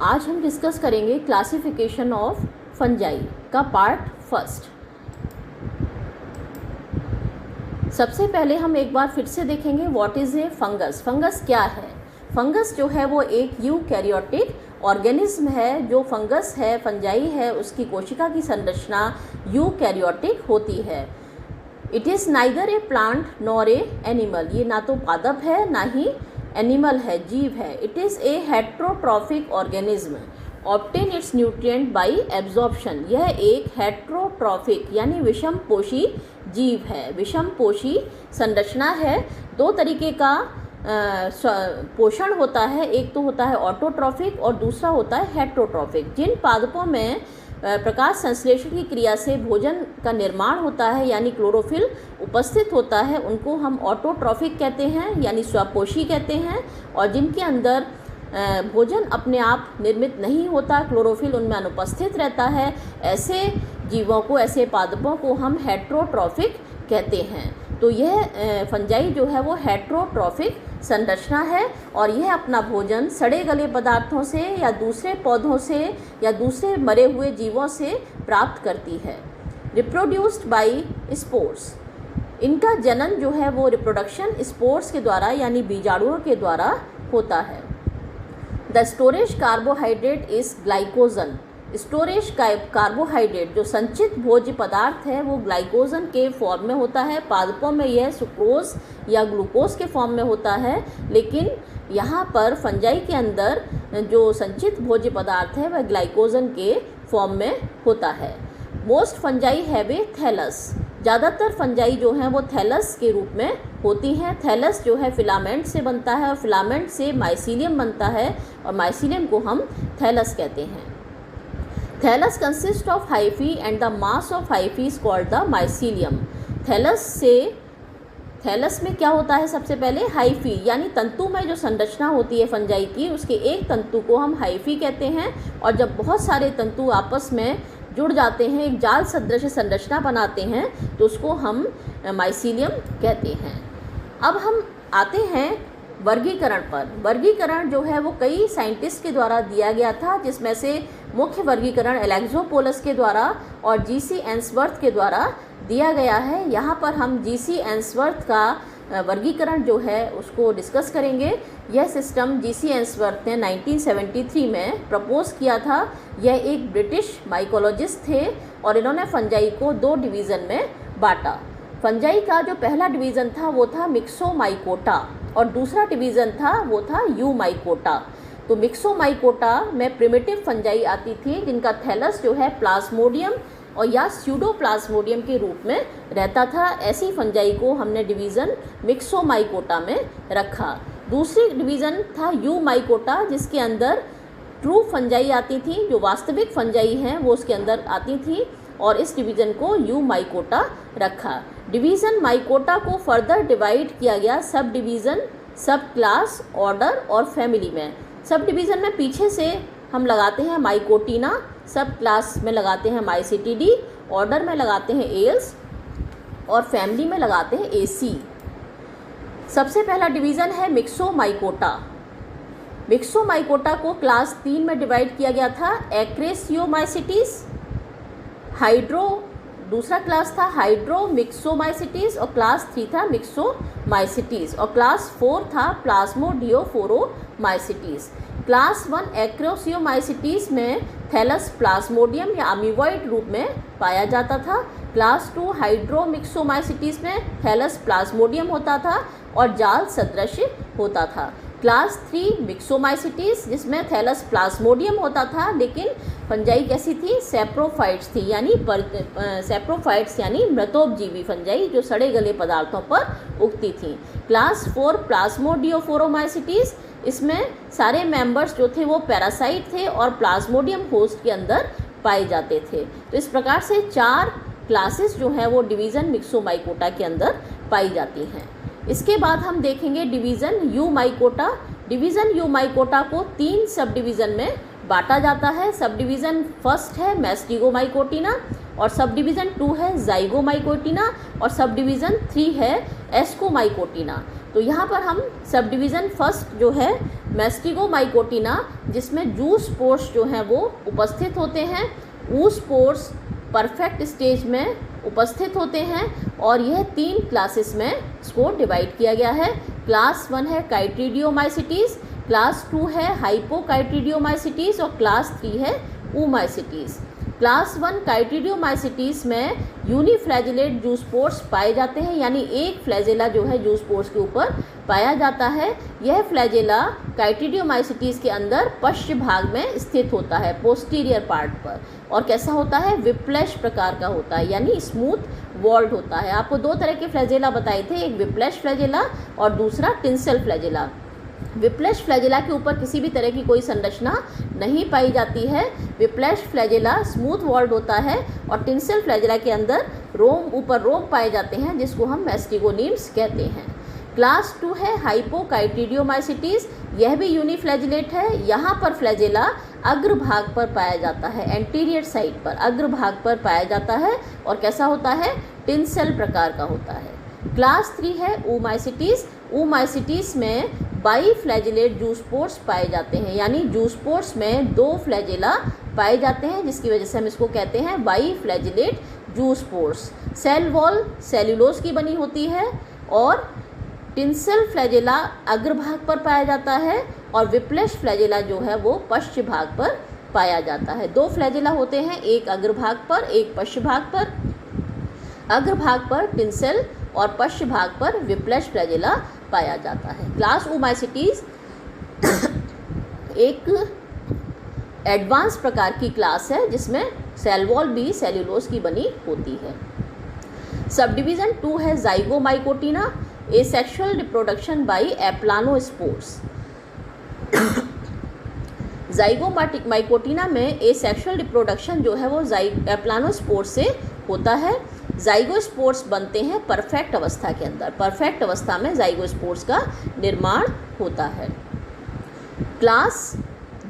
आज हम डिस्कस करेंगे क्लासिफिकेशन ऑफ फंजाई का पार्ट फर्स्ट। सबसे पहले हम एक बार फिर से देखेंगे what is a fungus. Fungus क्या है? फंगस जो है वो एक यूकैरियोटिक ऑर्गेनिज्म है। जो फंगस है, फंजाई है, उसकी कोशिका की संरचना यूकैरियोटिक होती है। It is neither A plant nor a animal. ये ना तो पादप है ना ही एनिमल है, जीव है। It is a heterotrophic organism obtain it's nutrient by absorption. यह एक हेट्रोट्रॉफिक यानी विषम पोषी जीव है, विषम पोषी संरचना है। दो तरीके का पोषण होता है, एक तो होता है ऑटोट्रॉफिक और दूसरा होता है हेट्रोट्रॉफिक। जिन पादपों में प्रकाश संश्लेषण की क्रिया से भोजन का निर्माण होता है यानी क्लोरोफिल उपस्थित होता है, उनको हम ऑटोट्रॉफिक कहते हैं यानी स्वपोषी कहते हैं। और जिनके अंदर भोजन अपने आप निर्मित नहीं होता, क्लोरोफिल उनमें अनुपस्थित रहता है, ऐसे जीवों को, ऐसे पादपों को हम हेट्रोट्रॉफिक कहते हैं। तो यह फंजाई जो है वो हेट्रोट्रॉफिक संरचना है और यह अपना भोजन सड़े गले पदार्थों से या दूसरे पौधों से या दूसरे मरे हुए जीवों से प्राप्त करती है। Reproduced by spores. इनका जनन जो है वो रिप्रोडक्शन स्पोर्स के द्वारा यानी बीजाणुओं के द्वारा होता है। The storage carbohydrate is glycogen. Storage carbohydrate जो संचित भोज्य पदार्थ है वो ग्लाइकोजन के फॉर्म में होता है। पादपों में यह सुक्रोज या ग्लूकोज के फॉर्म में होता है, लेकिन यहाँ पर फंजाई के अंदर जो संचित भोज्य पदार्थ है वह ग्लाइकोजन के फॉर्म में होता है। Most fungi have a thallus. ज़्यादातर फंजाई जो हैं वो थैलस के रूप में होती हैं। थैलस जो है फिलामेंट से बनता है और फिलामेंट से माइसीलियम बनता है और माइसीलियम को हम थैलस कहते हैं। Thallus consist of hyphae and the mass of hyphae is called the mycelium. Thallus में क्या होता है? सबसे पहले हाइफी यानी तंतु में जो संरचना होती है फंजाई की, उसके एक तंतु को हम हाइफी कहते हैं। और जब बहुत सारे तंतु आपस में जुड़ जाते हैं, एक जाल सदृश संरचना बनाते हैं, तो उसको हम माइसीलियम कहते हैं। अब हम आते हैं वर्गीकरण पर। वर्गीकरण जो है वो कई साइंटिस्ट के द्वारा दिया गया था, जिसमें से मुख्य वर्गीकरण एलेक्सोपोलस के द्वारा और जीसी एंसवर्थ के द्वारा दिया गया है। यहाँ पर हम जीसी एंसवर्थ का वर्गीकरण जो है उसको डिस्कस करेंगे। यह सिस्टम जीसी एंसवर्थ ने 1973 में प्रपोज किया था। यह एक ब्रिटिश माइकोलॉजिस्ट थे और इन्होंने फंजाई को दो डिवीज़न में बांटा। फंजाई का जो पहला डिवीज़न था वो था मिक्सोमाइकोटा और दूसरा डिवीज़न था वो था यूमाइकोटा। तो मिक्सोमाइकोटा में प्रिमिटिव फंजाई आती थी जिनका थैलस जो है प्लाज्मोडियम और या स्यूडोप्लाज्मोडियम के रूप में रहता था। ऐसी फंजाई को हमने डिवीज़न मिक्सोमाइकोटा में रखा। दूसरी डिवीज़न था यूमाइकोटा जिसके अंदर ट्रू फंजाई आती थी, जो वास्तविक फंजाई हैं वो उसके अंदर आती थी और इस डिवीज़न को यूमाइकोटा रखा। डिवीज़न माइकोटा को फर्दर डिवाइड किया गया सब डिवीज़न, सब क्लास, ऑर्डर और फैमिली में। सब डिवीज़न में पीछे से हम लगाते हैं माइकोटिना, सब क्लास में लगाते हैं माइसिटिडी, ऑर्डर में लगाते हैं एल्स और फैमिली में लगाते हैं एसी। सबसे पहला डिवीज़न है मिक्सोमाइकोटा। मिक्सोमाइकोटा को क्लास 3 में डिवाइड किया गया था, एक्रेसियोमाइसिटीज, दूसरा क्लास था हाइड्रोमिक्सोमाइसिटीज और क्लास 3 था मिक्सोमाइसिटीज और क्लास 4 था प्लाज्मोडियोफोरोमाइसिटीज। क्लास 1 एक्रोसियोमाइसिटीज में थैलस प्लाज्मोडियम या अमीबॉइड रूप में पाया जाता था। क्लास 2 हाइड्रोमिक्सोमाइसिटीज में थैलस प्लाज्मोडियम होता था और जाल सदृश होता था। क्लास 3 मिक्सोमाइसिटीज जिसमें थैलस प्लाज्मोडियम होता था, लेकिन फंजाई कैसी थी? सैप्रोफाइट्स थी यानी मृतोपजीवी फंजाई जो सड़े गले पदार्थों पर उगती थी। क्लास 4 प्लाज्मोडियोफोरोमाइसिटीज, इसमें सारे मेंबर्स जो थे वो पैरासाइट थे और प्लाज्मोडियम होस्ट के अंदर पाए जाते थे। तो इस प्रकार से 4 क्लासेस जो हैं वो डिवीज़न मिक्सोमाइकोटा के अंदर पाई जाती हैं। इसके बाद हम देखेंगे डिवीज़न यूमाइकोटा। डिवीज़न यूमाइकोटा को 3 सब डिवीज़न में बांटा जाता है। सब डिवीज़न फर्स्ट है मैस्टिगोमाइकोटिना और सब डिवीज़न 2 है जाइगोमाइकोटिना और सब डिवीज़न 3 है एस्कोमाइकोटिना। तो यहाँ पर हम सब डिवीज़न फर्स्ट जो है मैस्टिगोमाइकोटिना, जिसमें जू स्पोर्स जो हैं वो उपस्थित होते हैं, ऊ स्पोर्स परफेक्ट स्टेज में उपस्थित होते हैं, और यह 3 क्लासेस में इसको डिवाइड किया गया है। क्लास 1 है काइट्रीडियोमाइसिटीज़, क्लास 2 है हाइपोकाइट्रीडियोमाइसिटीज़ और क्लास 3 है ऊमाइसिटीज़। क्लास 1 काइट्रीडियोमाइसिटीज़ में यूनिफ्लैजिलेट जूस्पोर्स पाए जाते हैं, यानी एक फ्लैजेला जो है जूस्पोर्स के ऊपर पाया जाता है। यह फ्लैजेला काइट्रीडियोमाइसिटीज़ के अंदर पश्च भाग में स्थित होता है, पोस्टीरियर पार्ट पर, और कैसा होता है, विप्लैश प्रकार का होता है, यानी स्मूथ वॉल्ड होता है। आपको 2 तरह के फ्लैजेला बताए थे, एक विप्लैश फ्लैजेला और दूसरा टिंसल फ्लैजेला। विप्लैश फ्लैजेला के ऊपर किसी भी तरह की कोई संरचना नहीं पाई जाती है। विप्लैश फ्लैजेला स्मूथ वॉल्ड होता है, और टिंसल फ्लैजेला के अंदर ऊपर रोम पाए जाते हैं, जिसको हम मैस्टिगोनीम्स कहते हैं। क्लास 2 है हाइपोकाइट्रीडियोमाइसिटीज़, यह भी यूनिफ्लैजिलेट है। यहाँ पर फ्लैजेला अग्रभाग पर पाया जाता है, एंटीरियर साइड पर अग्रभाग पर पाया जाता है, और कैसा होता है, टिंसल प्रकार का होता है। क्लास 3 है ऊमाइसिटीज़। ऊमाइसिटीज़ में बाईफ्लैजिलेट जूस्पोर्स पाए जाते हैं, यानी जूस्पोर्स में 2 फ्लैजेला पाए जाते हैं, जिसकी वजह से हम इसको कहते हैं बाईफ्लैजिलेट जूस्पोर्स। सेल वॉल सेल्यूलोज की बनी होती है, और टिंसल फ्लैजेला अग्रभाग पर पाया जाता है, और विप्लैश फ्लैजेला जो है वो पश्च भाग पर पाया जाता है। 2 फ्लैजेला होते हैं, एक अग्रभाग पर एक पश्च भाग पर। अग्रभाग पर टिंसल और पश्च भाग पर विप्लैश फ्लैजेला पाया जाता है। क्लास ऊमाइसिटीज़ एक एडवांस प्रकार की क्लास है, जिसमें सेल वॉल भी सेल्यूलोज की बनी होती है। सब डिवीज़न 2 है जाइगोमाइकोटिना, एसेक्सुअल रिप्रोडक्शन बाय एप्लानोस्पोर्स। जाइगोमाइकोटिना में एसेक्सुअल रिप्रोडक्शन जो है वो एप्लानोस्पोर्स से होता है। जाइगोस्पोर्स बनते हैं परफेक्ट अवस्था के अंदर, परफेक्ट अवस्था में जाइगोस्पोर्स का निर्माण होता है। क्लास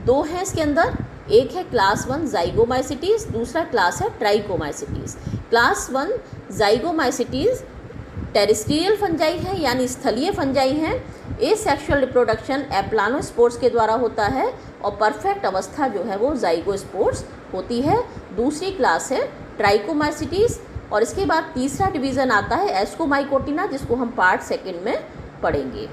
2 है इसके अंदर, एक है क्लास 1 जाइगोमाइसिटीज़, दूसरा क्लास है ट्राइकोमाइसिटीज़। क्लास 1 जाइगोमाइसिटीज़ टेरेस्ट्रियल फंजाई है, यानी स्थलीय फंजाई हैं। एसेक्सुअल रिप्रोडक्शन एप्लानोस्पोर्स के द्वारा होता है, और परफेक्ट अवस्था जो है वो जाइगोस्पोर्स होती है। दूसरी क्लास है ट्राइकोमाइसिटीज़, और इसके बाद तीसरा डिवीज़न आता है एस्कोमाइकोटिना, जिसको हम पार्ट 2 में पढ़ेंगे।